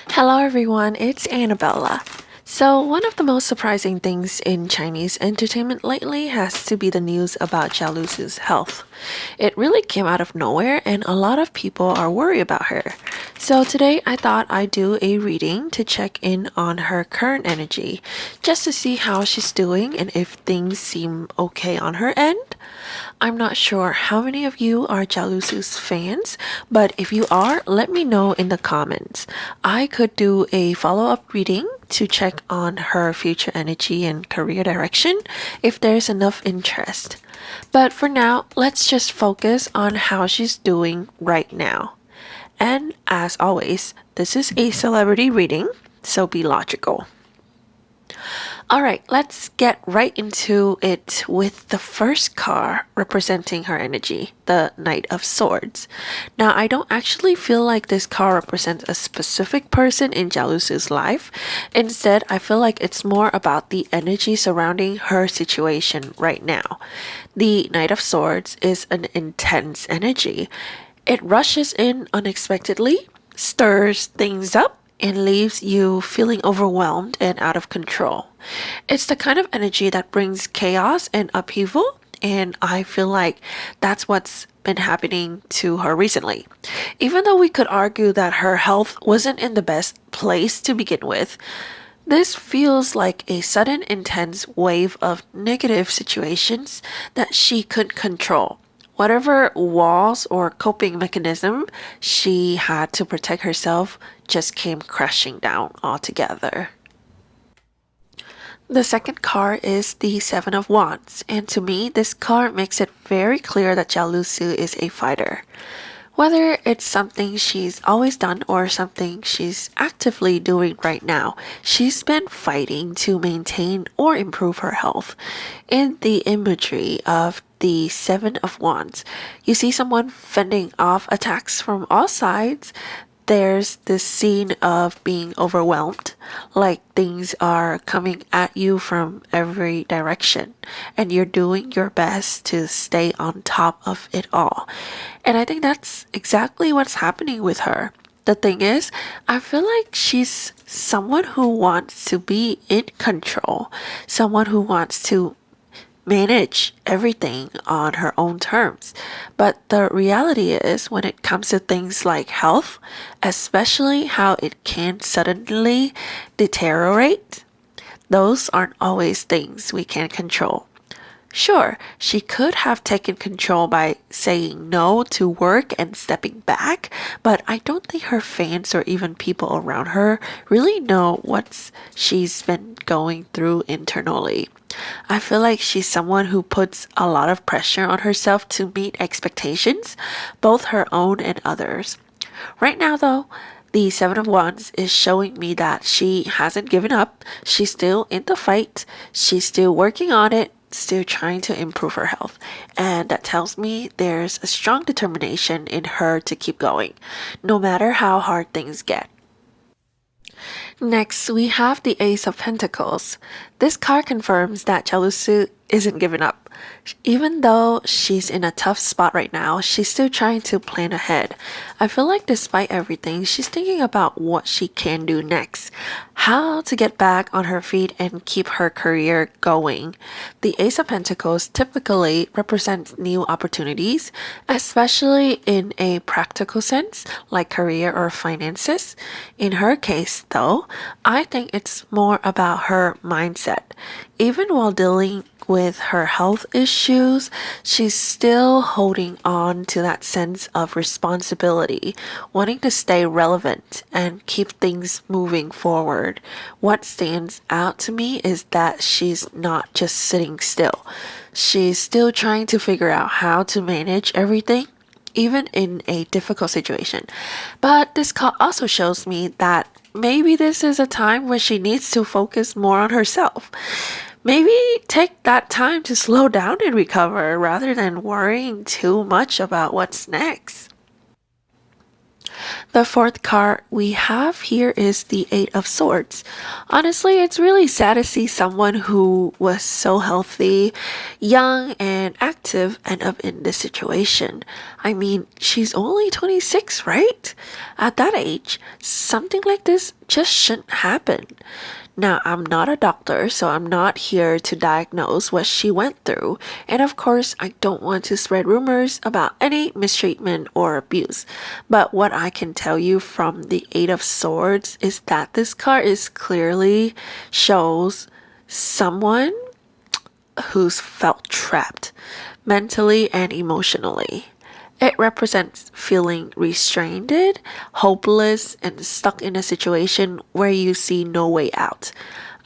Hello everyone, it's Annabella. So, one of the most surprising things in Chinese entertainment lately has to be the news about Zhao Lusi's health. It really came out of nowhere and a lot of people are worried about her. So today I thought I'd do a reading to check in on her current energy, just to see how she's doing and if things seem okay on her end. I'm not sure how many of you are Zhao Lusi's fans, but if you are, let me know in the comments. I could do a follow-up reading to check on her future energy and career direction if there's enough interest. But for now, let's just focus on how she's doing right now. And as always, this is a celebrity reading, so be logical. Alright, let's get right into it with the first card representing her energy, the Knight of Swords. Now, I don't actually feel like this card represents a specific person in Zhao Lusi's life. Instead, I feel like it's more about the energy surrounding her situation right now. The Knight of Swords is an intense energy. It rushes in unexpectedly, stirs things up, and leaves you feeling overwhelmed and out of control. It's the kind of energy that brings chaos and upheaval, and I feel like that's what's been happening to her recently. Even though we could argue that her health wasn't in the best place to begin with, this feels like a sudden intense wave of negative situations that she couldn't control. Whatever walls or coping mechanism she had to protect herself just came crashing down altogether. The second card is the Seven of Wands, and to me, this card makes it very clear that Zhao Lusi is a fighter. Whether it's something she's always done or something she's actively doing right now, she's been fighting to maintain or improve her health. In the imagery of the Seven of Wands, you see someone fending off attacks from all sides. There's this scene of being overwhelmed, like things are coming at you from every direction, and you're doing your best to stay on top of it all. And I think that's exactly what's happening with her. The thing is, I feel like she's someone who wants to be in control, someone who wants to manage everything on her own terms. But the reality is, when it comes to things like health, especially how it can suddenly deteriorate, those aren't always things we can control. Sure, she could have taken control by saying no to work and stepping back, but I don't think her fans or even people around her really know what she's been going through internally. I feel like she's someone who puts a lot of pressure on herself to meet expectations, both her own and others. Right now, though, the Seven of Wands is showing me that she hasn't given up. She's still in the fight. She's still working on it, still trying to improve her health. And that tells me there's a strong determination in her to keep going, no matter how hard things get. Next, we have the Ace of Pentacles. This card confirms that Zhao Lusi isn't giving up. Even though she's in a tough spot right now, she's still trying to plan ahead. I feel like despite everything, she's thinking about what she can do next, how to get back on her feet and keep her career going. The Ace of Pentacles typically represents new opportunities, especially in a practical sense, like career or finances. In her case, though, I think it's more about her mindset. Even while dealing with her health issues, she's still holding on to that sense of responsibility, wanting to stay relevant and keep things moving forward. What stands out to me is that she's not just sitting still. She's still trying to figure out how to manage everything, even in a difficult situation. But this card also shows me that maybe this is a time where she needs to focus more on herself. Maybe take that time to slow down and recover rather than worrying too much about what's next. The fourth card we have here is the Eight of Swords. Honestly, it's really sad to see someone who was so healthy, young, and active end up in this situation. I mean, she's only 26, right? At that age, something like this just shouldn't happen. Now, I'm not a doctor, so I'm not here to diagnose what she went through. And of course, I don't want to spread rumors about any mistreatment or abuse. But what I can tell you from the Eight of Swords is that this card is clearly shows someone who's felt trapped mentally and emotionally. It represents feeling restrained, hopeless, and stuck in a situation where you see no way out.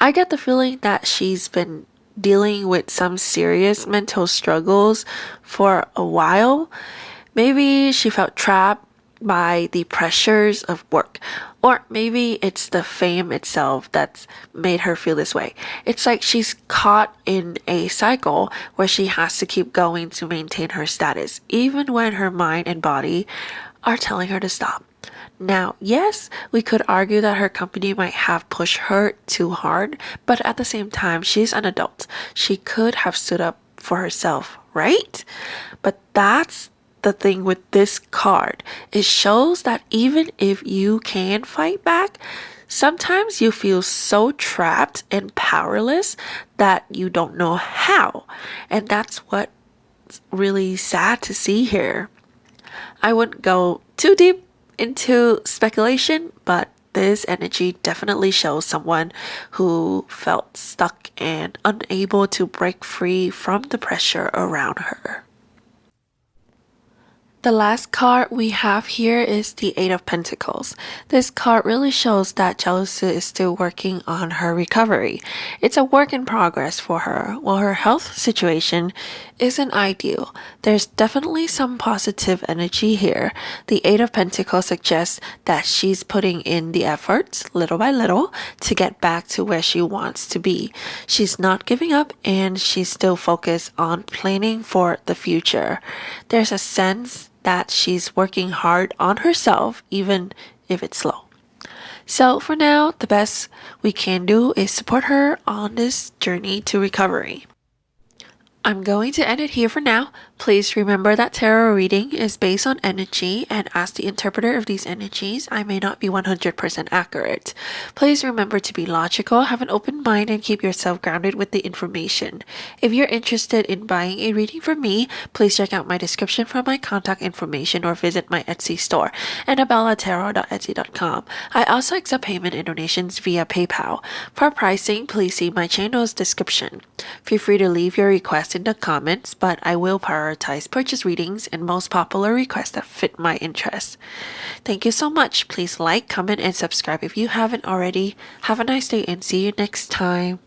I get the feeling that she's been dealing with some serious mental struggles for a while. Maybe she felt trapped by the pressures of work, or maybe it's the fame itself that's made her feel this way. It's like she's caught in a cycle where she has to keep going to maintain her status, even when her mind and body are telling her to stop. Now, yes, we could argue that her company might have pushed her too hard, but at the same time, she's an adult. She could have stood up for herself, right? But that's the thing with this card. It shows that even if you can fight back, sometimes you feel so trapped and powerless that you don't know how. And that's what's really sad to see here. I wouldn't go too deep into speculation, but this energy definitely shows someone who felt stuck and unable to break free from the pressure around her. The last card we have here is the Eight of Pentacles. This card really shows that Zhao Lusi is still working on her recovery. It's a work in progress for her. While her health situation isn't ideal, there's definitely some positive energy here. The Eight of Pentacles suggests that she's putting in the efforts, little by little, to get back to where she wants to be. She's not giving up and she's still focused on planning for the future. There's a sense that she's working hard on herself, even if it's slow. So for now, the best we can do is support her on this journey to recovery. I'm going to end it here for now. Please remember that tarot reading is based on energy, and as the interpreter of these energies, I may not be 100% accurate. Please remember to be logical, have an open mind, and keep yourself grounded with the information. If you're interested in buying a reading from me, please check out my description for my contact information or visit my Etsy store, annabellatarot.etsy.com. I also accept payment and donations via PayPal. For pricing, please see my channel's description. Feel free to leave your request in the comments, but I will prioritize purchase readings and most popular requests that fit my interests. Thank you so much. Please like, comment, and subscribe if you haven't already. Have a nice day and see you next time.